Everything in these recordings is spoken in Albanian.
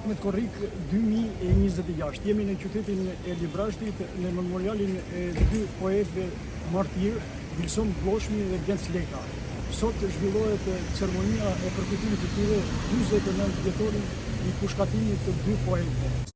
17 korrik 2026. Jemi në qytetin e Librashtit në memorialin e dy poetëve martir, Vilson Bloshmi dhe Genc Leka. Sot zhvillohet ceremonia e përkujtimit të tyre 49 vjetorin i pushkatimit të dy poetëve.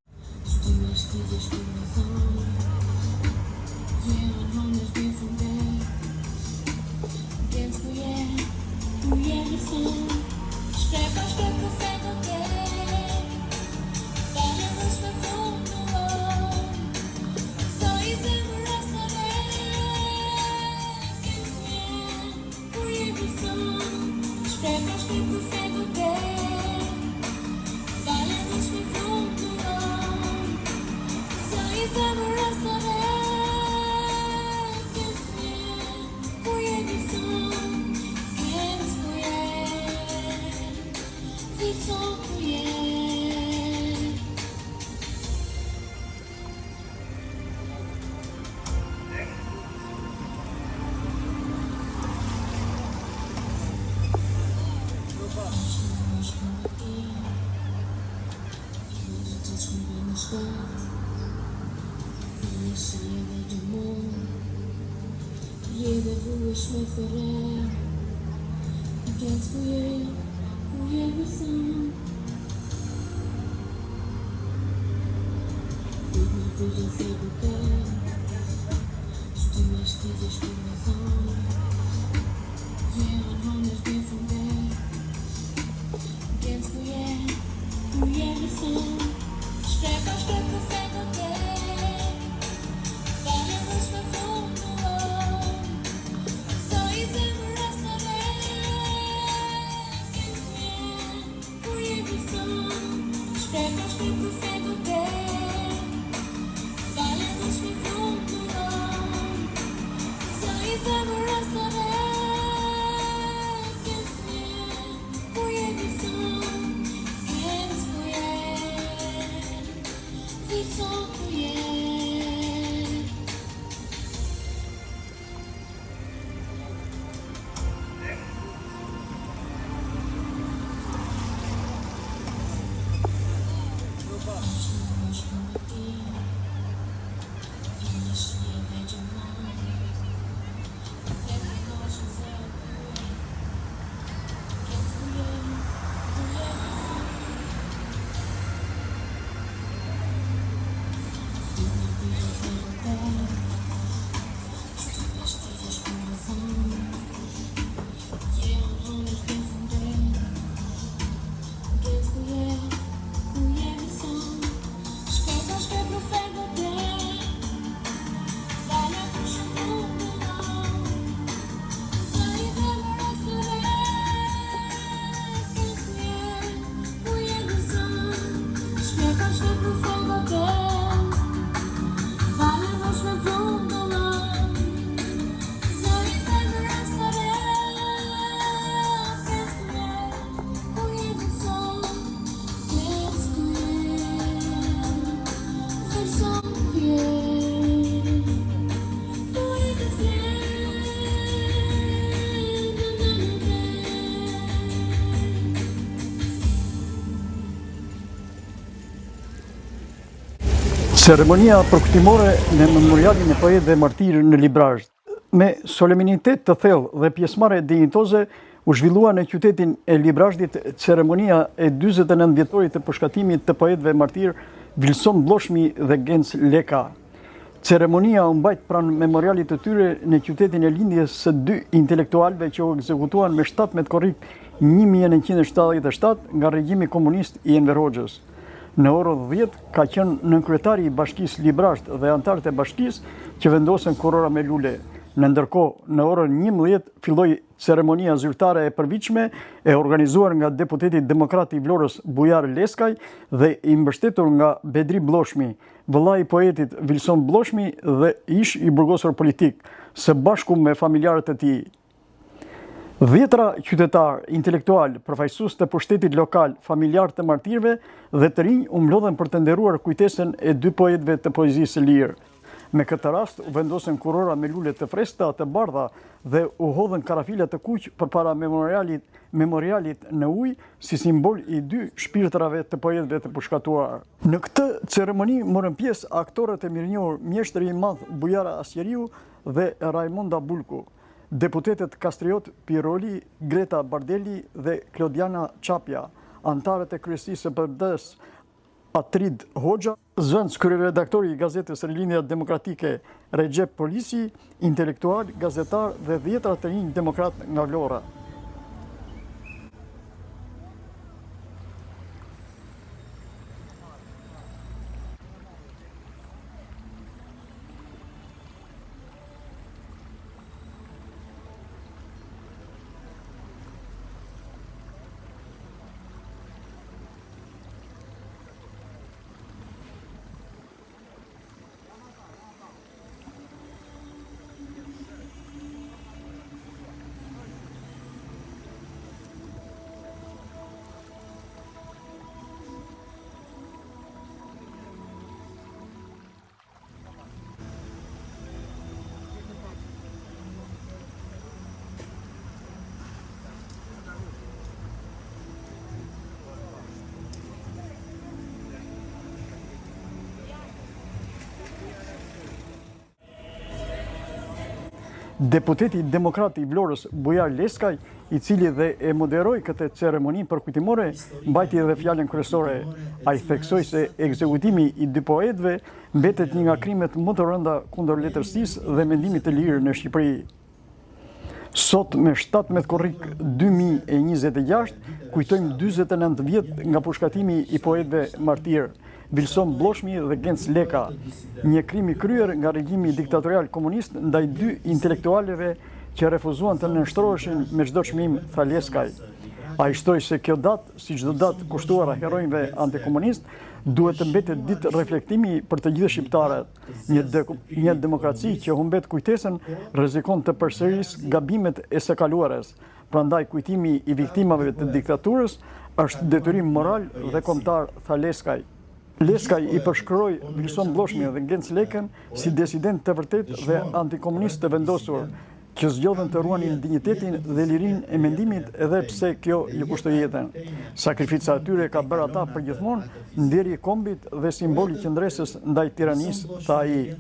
Ceremonia përkujtimore në memorialin e poetëve martir në Librazh, me solemnitet të thellë dhe pjesëmarrje dinjitoze, u zhvillua në qytetin e Librazhdit ceremonia e 49 vjetorit të përshkatimit të poetëve martir Vilson Bloshmi dhe Genc Leka. Ceremonia u mbajt pranë memorialit të tyre në qytetin e lindjes së dy intelektualëve që u ekzekutuan me 17 korrik 1977 nga regjimi komunist i Enver Hoxhës. Në orën 10 ka qenë nënkryetari i Bashkisë Librazh dhe anëtarët e bashkisë që vendosën kurora me lule. Në ndërkohë, në orën 11 filloi ceremonia zyrtare e përvitshme e organizuar nga deputeti demokrat i Vlorës Bujar Leskaj dhe i mbështetur nga Bedri Bloshmi, vëllai i poetit Vilson Bloshmi dhe ish i burgosur politik, së bashku me familjarët e tij. Dhjetra qytetar, intelektual, përfaqësues të pushtetit lokal, familjar të martirëve dhe të rinj u mlodhen për të nderuar kujtesën e dy poetëve të poezisë së lirë. Me këtë rast, u vendosën kurora me lule të freskëta të bardha dhe u hodhën karafilat të kuq përpara memorialit në ujë si simbol i dy shpirtrave të poetëve të përshkatuar. Në këtë ceremoni morën pjesë aktorët e mirënjohur mjeshtri i madh Bujara Asjeriu dhe Raimonda Bulku, deputetet Kastriot Piroli, Greta Bardelli dhe Klodiana Çapja, antarët e kryesisë së PD-s Atrid Hoxha, zënës kryeredaktori i gazetës Rilinja Demokratike Recep Polisi, intelektual, gazetar dhe dhjetra të rinj demokrat nga Vlora. Deputeti demokrat i Vlorës Bujar Leskaj, i cili dhe e moderoi këtë ceremoni përkujtimore, mbajti edhe fjalën kryesore. Ai theksoi se ekzekutimi i dy poetëve mbetet një nga krimet më të rënda kundër letërsisë dhe mendimit të lirë në Shqipëri. Sot me 17 korrik 2026, kujtojmë 49 vjet nga përshkatimi i poetëve martirë, Vilson Bloshmi dhe Genc Leka, një krim i kryer nga regjimi diktatorial komunist ndaj dy intelektualeve që refuzuan të nënshtroheshin me çdo çmim, tha Leskaj. Ai shtoi se kjo datë, si çdo datë kushtuar heronjve antikomunist, duhet të mbetet ditë reflektimi për të gjithë shqiptarët. Një demokraci që humbet kujtesën rrezikon të përsërisë gabimet e së kaluarës. Prandaj kujtimi i viktimave të diktaturës është detyrim moral dhe kombëtar, tha Leskaj. Leskaj i përshkroi Vilson Bloshmi dhe Genc Lekën si disident të vërtet dhe antikomunist të vendosur, që zgjodhen të ruanin dinjitetin dhe lirinë e mendimit edhe pse kjo ju kushtoi jetën. Sakrifica e tyre ka bërë ata përgjithmonë nderi i kombit dhe simboli qëndresës ndaj tiranisë, tha ai.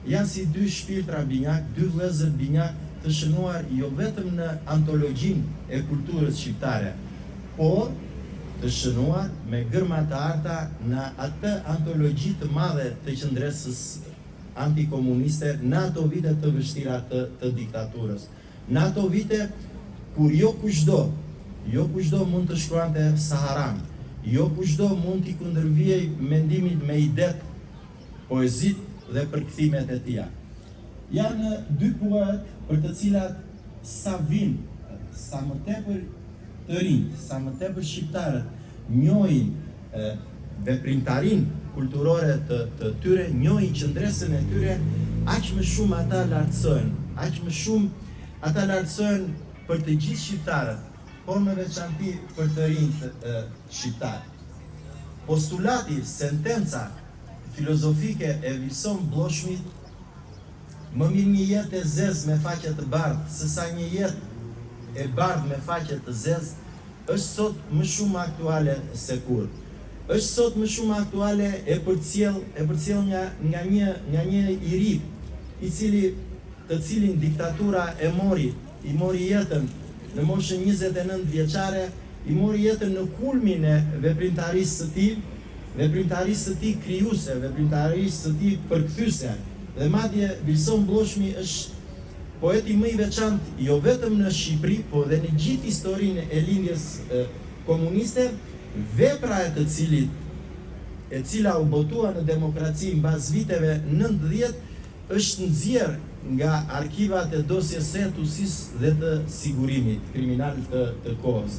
Janë si dy shpirtra binjak, dy vëllezër binjak të shënuar jo vetëm në antologjinë e kulturës shqiptare, por të shënuar me gërma të arta në atë antologji të madhe të qëndresës antikomuniste në ato vite të vështira të diktaturës. Në ato vite kur jo kushdo mund të shkruante Saharan, jo kushdo mund t'i kundërvijej mendimit me idet, poezit dhe përkthimet e tija. Janë dy poet për të cilat sa vin, sa më tepër të rinj, sa më tepër shqiptarët njohin veprimtarin kulturore të tyre, njohin qëndresën e tyre, aq më shumë ata lartësojnë për të gjithë shqiptarët, por me veçanti për të rinjt shqiptarë. Postulati, sentenca filozofike e Vilson Bloshmit, më mirë një jetë e zezë me faqe të bardhë, sesa një jetë e bardhë me faqe të zezë, është sot më shumë aktuale se kur. Është sot më shumë aktuale e përcjell nga një i ri, të cilin diktatura i mori jetën në moshën 29 vjeçare, i mori jetën në kulmin e veprimtarisë së tij krijuese, veprimtarisë së tij përkthyese. Dhe madje Vilson Bloshmi është poeti më i veçantë jo vetëm në Shqipëri, por dhe në gjithë historinë e lindjes komuniste, vepra e cila u botua në demokraci mbas viteve 90 është nxjerr nga arkivat e dosjes së Tusis dhe të sigurimit kriminal të kohës.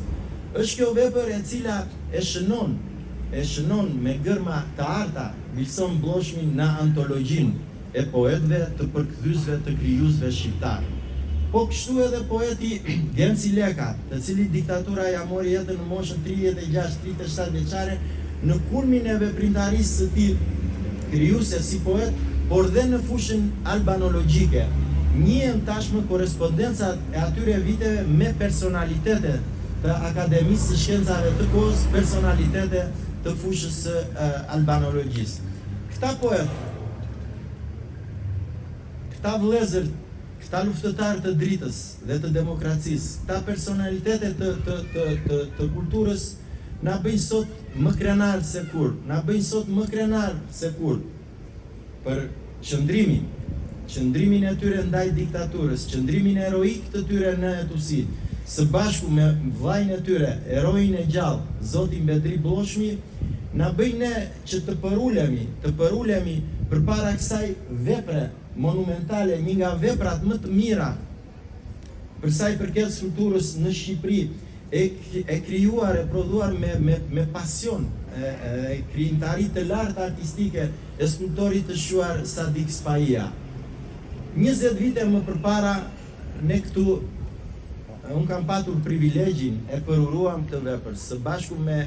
Është kjo vepër e cila e shënon me gërma të arta Vilson Bloshmin në antologjinë e poetëve të përkthyesve të krijuesve shqiptar. Po kështu edhe poeti Genci Leka, të cilit diktatura ja mori jetën në moshën 36-37 vjeçare, në kulmin e veprimtarisë së tij krijuese si poet, por dhe në fushën albanologjike. Njihen tashmë korrespondencat e atyre viteve me personalitete të Akademisë së Shkencave të kohës, personalitete të fushës së albanologjisë. Këta poet, këta vëllezër, këta luftëtarë të dritës dhe të demokracisë, këta personalitete të kulturës na bëjnë sot më krenar se kur, na bëjnë sot më krenar se kur për qëndrimin e tyre ndaj diktaturës, qëndrimin heroik të tyre në etusi, së bashku me vllajën e tyre, heroin e gjallë, Zotin Bedri Bloshmi, na bëjnë ne që të përulemi përpara kësaj vepre monumentale, një nga veprat më të mira për sa i përket strukturës në Shqipëri, e krijuar, e prodhuar me pasion, e krijimtari të lartë artistike e skulptorit të shuar Sadik Spahia. 20 vite më përpara, ne këtu, unë kam patur privilegjin, e përuruam të vepër, së bashku me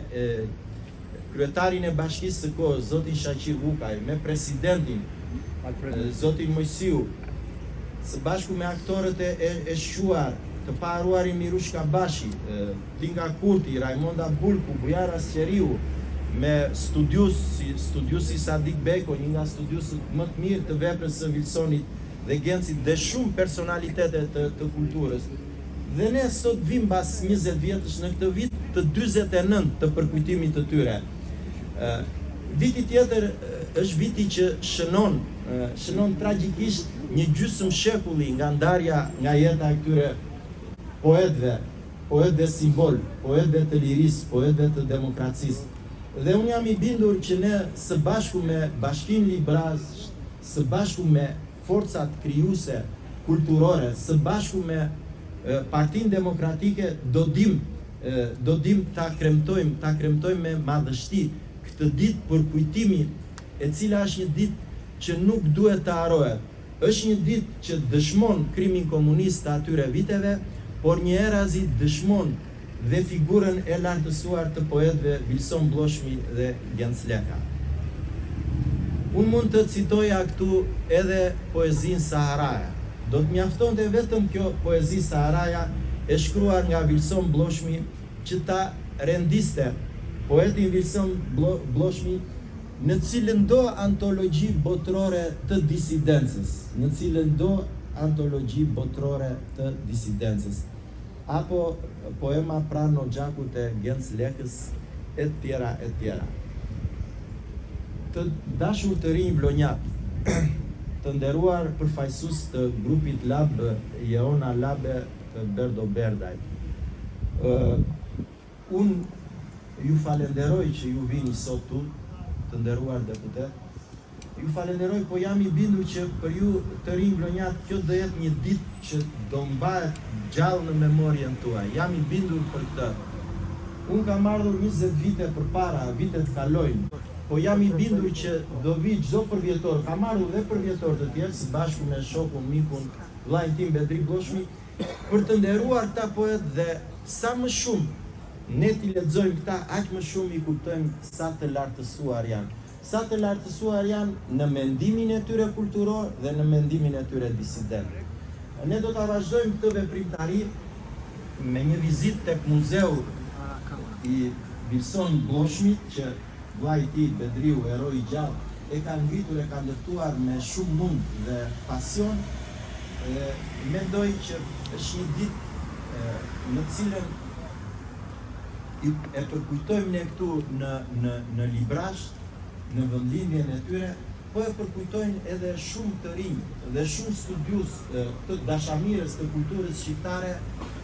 kryetarin e bashkisë së kohës, Zotin Shaqir Vukaj, me presidentin, Zotin Mojsiu, së bashku me aktorët e shuar, të paruarin Mirush Kabashi, Tinga Kurti, Raimonda Bulku, Bujara Sqeriu, me studiusi Sadik Beko, një nga studiusët më të mirë të veprës së Wilsonit dhe Gencit, dhe shumë personalitete të kulturës. Dhe ne sot vim bas 20 vjetësh në këtë vit të 49 të përkujtimit të tyre. Viti tjetër është viti që shënon tragjikisht një gjysmë shekulli nga ndarja nga jeta e këtyre poetëve simbol, poetëve të lirisë, poetëve të demokracisë. Dhe unë jam i bindur që ne së bashku me Bashkinë Librazh, së bashku me forcat krijuese kulturore, së bashku me Partinë Demokratike, do dim ta kremtojmë me madhështi këtë ditë për kujtimi, e cila është një ditë që nuk duhet të harrohet. Është një ditë që dëshmon krimin komunist të atyre viteve, por një erazi dëshmon dhe figurën e lartësuar të poetëve Wilson Bloshmi dhe Genc Leka. Unë mund të citoja këtu edhe poezinë Saharaja. Do të mjaftonte vetëm kjo poezi Saharaja e shkruar nga Wilson Bloshmi që ta rendiste poetin Wilson Bloshmi në cilën do antologji botërore të disidencës, apo poema Prano Gjakut e Genc Lekës, e tjera. Të dashur të rinj vlonjat, të nderuar përfaqësues të grupit Lab Jeona Labe të Berdo Berdaj. Unë ju falenderoj që ju vini sot tu, të nderuar deputet. Ju falenderoj, po jam i bindur që për ju të rinj vlonjat, kjo do jetë një ditë që do mbahet gjallë në memorien tuaj. Jam i bindur për këtë. Unë kam ardhur 20 vite përpara, vitet kalojnë. Po jam i bindur që do vi çdo përvjetor, kam ardhur dhe përvjetor të tjerë, së bashku me shokun, mikun, vllajën tim Bedri Bloshmi, për të nderuar këta poet dhe sa më shumë ne t'i lexojmë këta, aq më shumë i kuptojmë sa të lartësuar janë. Sa të lartësuar janë në mendimin e tyre kulturor dhe në mendimin e tyre disident. Ne do ta vazhdojmë këtë veprimtari me një vizitë tek muzeu i Wilson Bloshmit, që vllai i tij Bedriu, heroi i gjallë, e ka ngritur, e ka ndërtuar me shumë mund dhe pasion. Mendoj që është një ditë në cilën e përkujtojmë ne këtu në Librazh, në vendlindjen e tyre, po e përkujtojnë edhe shumë të rinj dhe shumë studius të dashamirës të kulturës shqiptare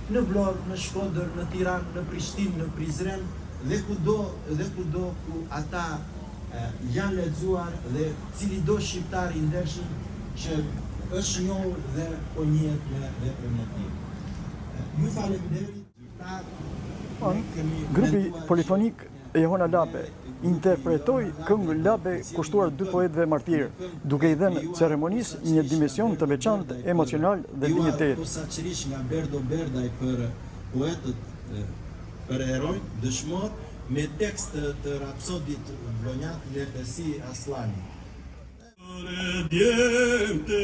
në Vlorë, në Shkodër, në Tiranë, në Prishtinë, në Prizren, dhe kudo ku ata janë lexuar dhe cili do shqiptar i ndershëm që është njohur dhe po njihet me veprën e tij. Ju falenderoj. Grupi polifonik Jeona Labe interpretoi këngën Labe kushtuar dy poetëve martirë, duke i dhënë ceremonisë një dimension të veçantë emocional dhe dinjitet. Posaçërisht nga Berdo Berdaj për poetët, për heroj, dëshmor, me tekst të rapsodit vlonjat Lertesi Aslani. Djemte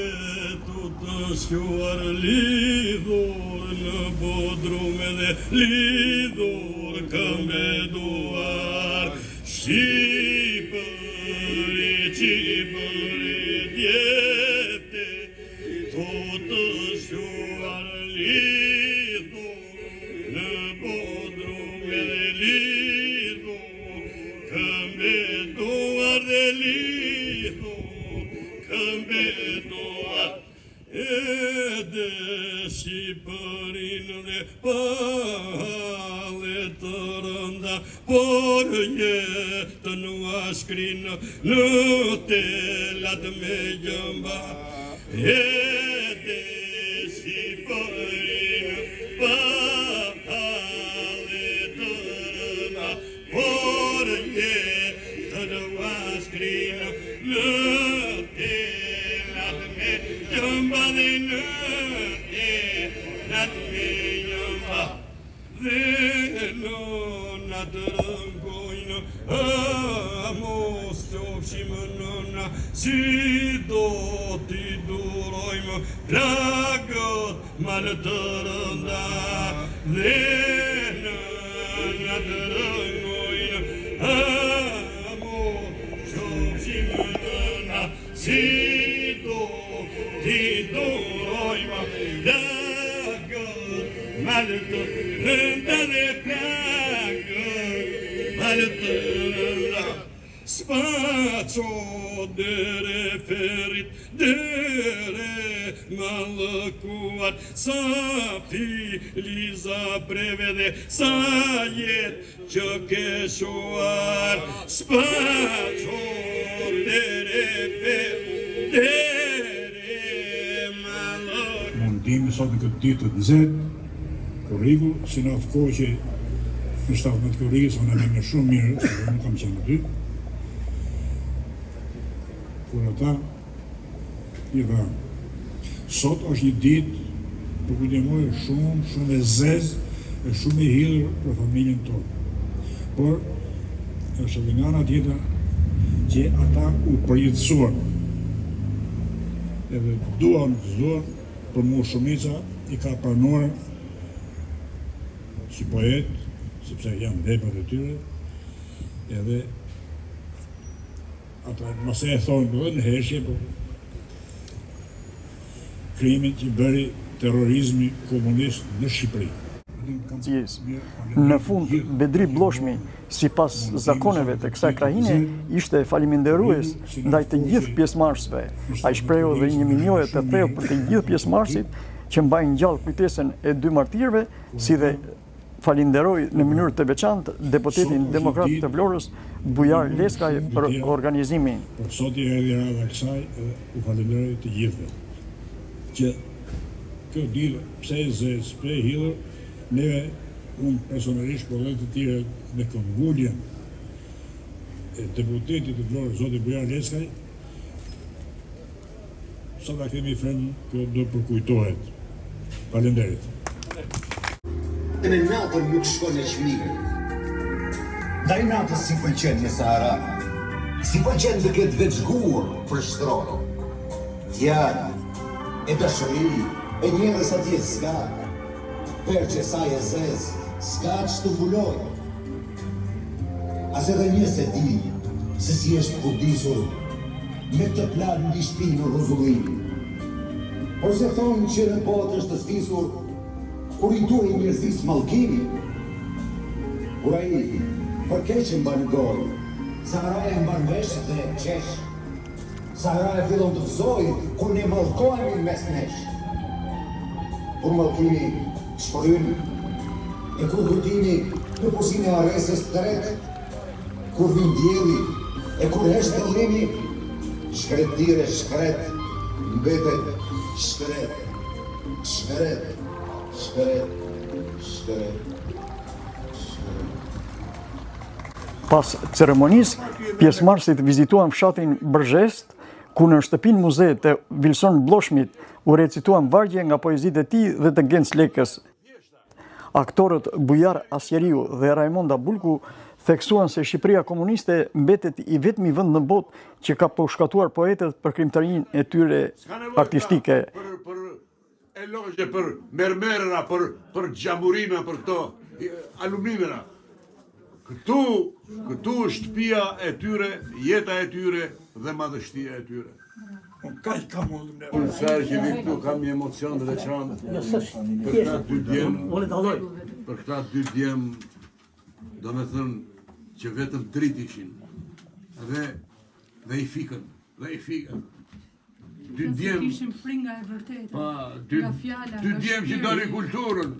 tu të shkuar lidhur në bodrume dhe lidhur këmbeduar. Shqipëri, Shqipëri, djemte tu të shkuar lidhur në bodrume dhe lidhur këmbeduar dhe lidhur këmbeduar. Edhe Shqipërinë dhe pale të rënda, por jetën u shkrinë në telat me gjëmba. Edhe Shqipërinë pale të rënda, por jetën u shkrinë në telat me gjëmba dhe në telat me gjëmba. Dhe nëna të rëngojnë, mos qofshim nëna, si do t'i durojmë plagët malë të rënda. Dhe nëna të rëngojnë, mos qofshim nëna, si do t'i durojmë plagët malë të rënda dhe plagët malë të rënda. Spaco dere ferit, dere malëkuat, sa filiza breve dhe sa jet që keshuar. Spaco dere ferit, dere malëkuat. Mundimi sot në këtë ditë të nxehtë, korriku, si në atë kohë që në 17 korrikës, unë e me shumë mirë, se nuk kam qenë aty, kur ata i dha. Sot është një ditë për kujtimore shumë e zezë e shumë e hidhur për familjen tonë. Por është edhe nga ana tjetër që ata u përjetësuan. Edhe duan, për mua shumica i ka pranuar si poet, sepse janë veprat e tyre, edhe ata mos e thonë edhe në heshje, por krimin që bëri terrorizmi komunist në Shqipëri. Në fund, Bedri Bloshmi, sipas zakoneve të kësaj krahine, ishte faliminderues ndaj të gjithë pjesëmarrësve. Ai shprehu dhe një minjoje të thellë për të gjithë pjesëmarrësit që mbajnë gjallë kujtesën e dy martirëve, si dhe falinderoj në mënyrë të veçantë deputetin demokrat të Vlorës, Bujar Leskaj, për organizimin. Por sot i erdhi rradha kësaj dhe u falenderoj të gjithëve. Që kjo ditë pse e zezë, pse e hidhur, neve unë personalisht por dhe të tjere me këmbgulljen e deputetit të Vlorës, zoti Bujar Leskaj, sa ta kemi frenë, kjo do përkujtohet. Falenderit. Në natën nuk shkon e qmirë. Ndaj natës si pëlqen në Sahara, si pëlqen dhe këtë veçgur për shtronë. Fjallë, e dashëri, e njerës atje s'ka, per që saj e zezë, s'ka që të mbuloj. As edhe njës e di, se si është kudisur, me të planë në shpinë në ruzullim. Por se thonë që në botë është të stisur, kur i duhe i njërzis malkimi, kur a i përkeqen banë gojë, Saharaja mban vesh dhe qesh, Saharaja fillon të vzoj, kur ne malkojemi mes nesh. Kur malkimi shpëryn, e kur kujtimi në pusime areses të rete, kur vin djeli, e kur hesht të limi, shkretire shkret, mbetet shkret, shkret. Pas ceremonisë, pjesëmarrësit vizituan fshatin Bërgjest, ku në shtëpinë muze të Vilson Bloshmit u recituan vargje nga poezitë e tij dhe të Gens Lekës. Aktorët Bujar Asjeriu dhe Raimonda Bulku theksuan se Shqipëria komuniste mbetet i vetmi vend në botë që ka përshkatuar poetët për krimtarinë e tyre artistike. Për elogje, për mermerera, për gjamurina, për këto aluminera. Këtu shtëpia e tyre, jeta e tyre dhe madhështia e tyre. Unë sërë që vi këtu kam një emocion dhe veçantë për këta dy djemë, do me thënë që vetëm drit ishin dhe i fikën. Dy djemë, Kishim fringa e vërtetë. dy djemë që donin kulturën,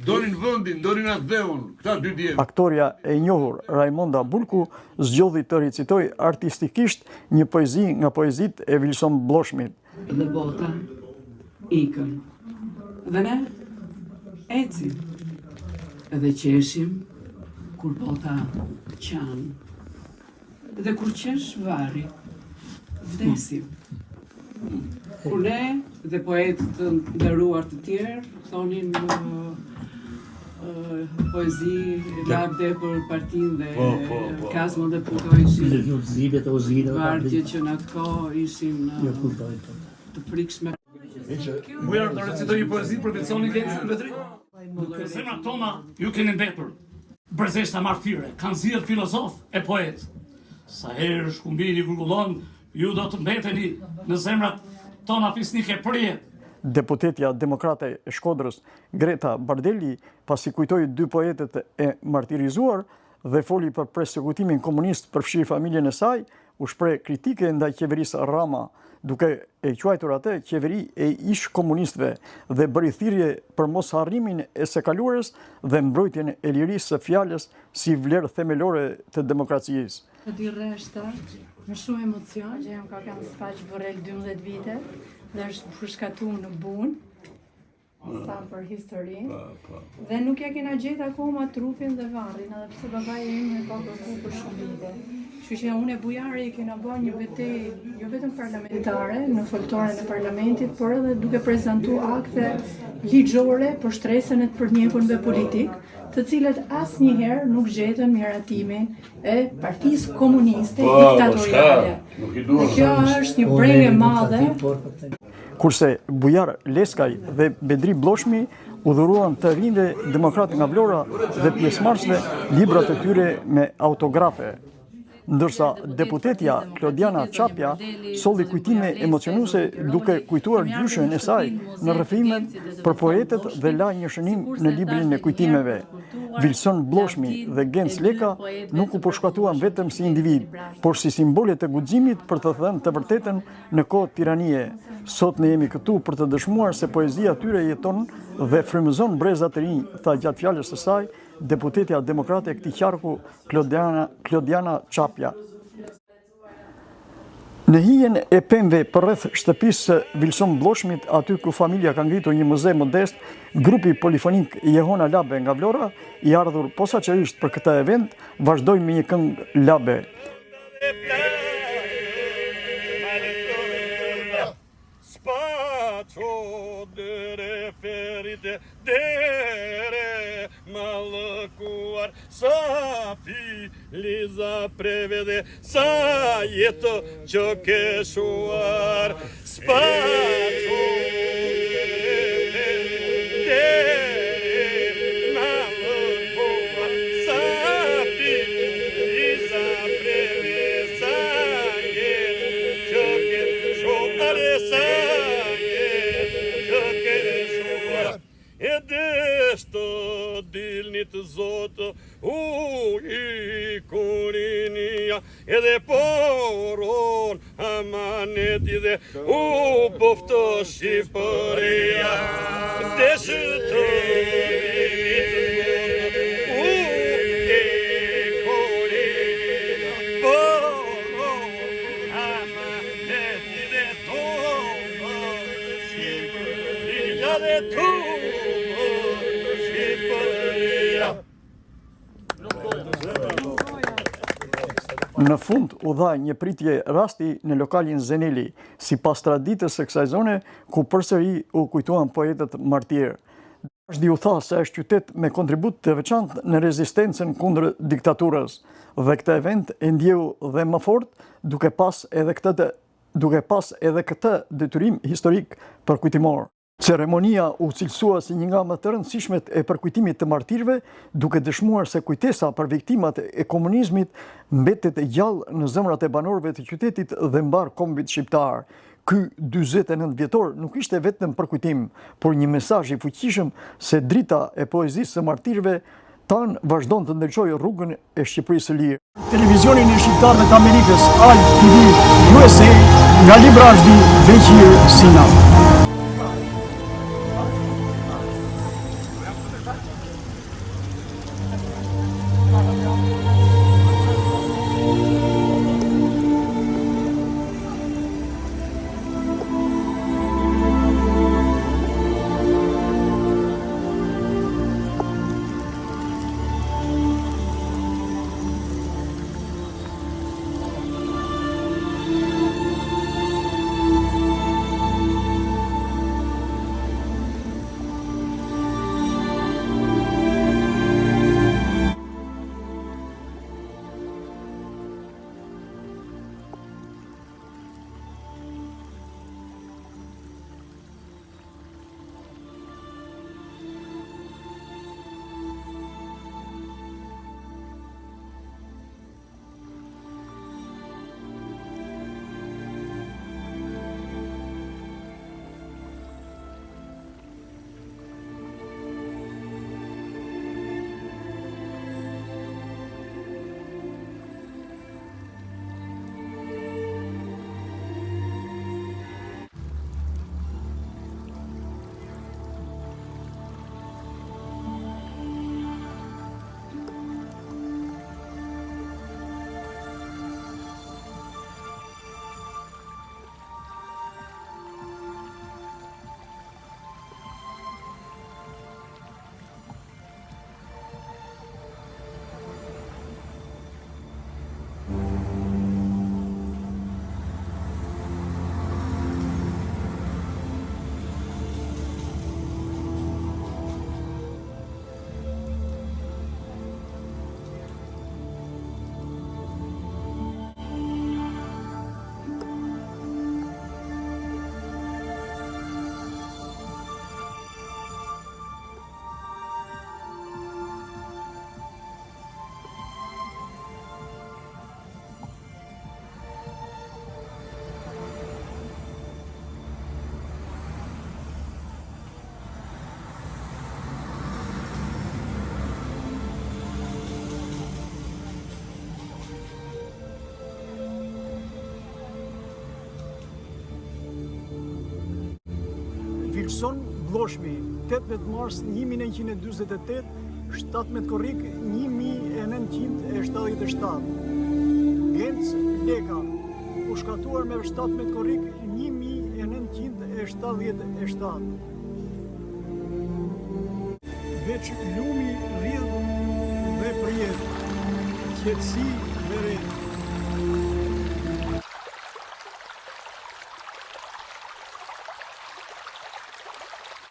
donin vëndin, donin atë dheun, këta dy djemë. Aktoria e njohur Raimonda Bulku zgjodhi të recitoj artistikisht një poezi nga poezitë e Vilson Bloshmit. Dhe bota ikën. Dhe ne ecim. Edhe qeshim kur bota qanë. Dhe kur qesh vari, vdesim. Kur ne dhe poetët të nderuar të tjerë thonin poezi labde për partinë dhe Kazmo dhe Puto ishin partje që në atë kohë ishin të frikshme. Mujer të recitoj një poezi për Vilsonin Gecin Vetri? Zemrat tona ju keni mbetur. Brezeshta martire, kanë zirë filozof e poet. Sa herë shkumbini gurgullon, ju do të mbeteni në zemrat tona fisnike përjet. Deputetja demokrate e Shkodrës, Greta Bardelli, pasi kujtoi dy poetët e martirizuar dhe foli për persekutimin komunist përfshi familjen e saj, u shpreh kritike ndaj qeverisë Rama, duke e quajtur atë qeveri e ish komunistëve dhe bëri thirrje për mosharrimin e së kaluarës dhe mbrojtjen e lirisë së fjalës si vlerë themelore të demokracisë. Di rreshta, me shumë emocion, që jam ka kam sfaq Borrell 12 vite, dhe është përshkatuar në bunë, sa për historinë, dhe nuk ja kena gjetë akoma trupin dhe varrin, edhe pse babai im e ka kërkuar për shumë vite. Kështu që unë e Bujari i kena bërë një betejë, jo vetëm parlamentare, në foltoren e parlamentit, por edhe duke prezantuar akte ligjore për shtresën e të përnjekujve politik, të cilët asnjëherë nuk gjetën miratimin e Partisë Komuniste diktatoriale. Dhe kjo është një brengë e madhe. Kurse Bujar Leskaj dhe Bedri Bloshmi udhëruan të rinjve demokratë nga Vlora dhe pjesëmarrësve librat e tyre me autografe. Ndërsa deputetja Klodiana Çapja solli kujtime emocionuese duke kujtuar gjyshën e saj në rrëfimet për poetët dhe la një shënim në librin e kujtimeve. Vilson Bloshmi dhe Gens Leka nuk u përshkatuan vetëm si individ, por si simbole të guximit për të thënë të vërtetën në kohë tiranie. Sot ne jemi këtu për të dëshmuar se poezia tyre jeton dhe frymëzon breza të rinj, tha gjatë fjalës së saj deputetja demokrate e këtij qarku Klodiana Çapja. Në hijen e pemëve përreth shtëpisë së Vilson Bloshmit, aty ku familja ka ngritur një muze modest, grupi polifonik Jehona Labe nga Vlora, i ardhur posaçërisht për këtë event, vazhdoi me një këngë labe. Malëkuar sa filiza prevede, sa jetë që keshuar spacu malëkuar sa filiza prevede, sa jetë që keshuar, sa jetë që keshuar. E deshtë dilnit zotë i kurinia edhe poron amaneti dhe boftë Shqipëria. Deshtë dilnit zotë i kurinia poron amaneti dhe Shqipëria dhe Në fund u dha një pritje rasti në lokalin Zeneli, sipas traditës së kësaj zone, ku përsëri u kujtuan poetët martirë. Librazhdi u tha se është qytet me kontribut të veçantë në rezistencën kundër diktaturës dhe këtë event e ndjeu dhe më fort duke pas edhe këtë detyrim historik përkujtimor. Ceremonia u cilësua si një nga më të rëndësishmet e përkujtimit të martirëve, duke dëshmuar se kujtesa për viktimat e komunizmit mbetet e gjallë në zemrat e banorëve të qytetit dhe mbar kombit shqiptar. Ky 49 vjetor nuk ishte vetëm përkujtim, por një mesazh i fuqishëm se drita e poezisë së martirëve tanë vazhdon të ndërçojë rrugën e Shqipërisë së lirë. Televizionin e shqiptarëve të Amerikës, Al TV USA, nga Librazhdi, Veqir Sina. Vilson Vlloshmi, 18 mars 1948, 17 korrik 1977. Genc Lega, u shkatuar me 17 korrik 1977. Veç lumi rrjedh dhe përjet, qetësi dhe ret.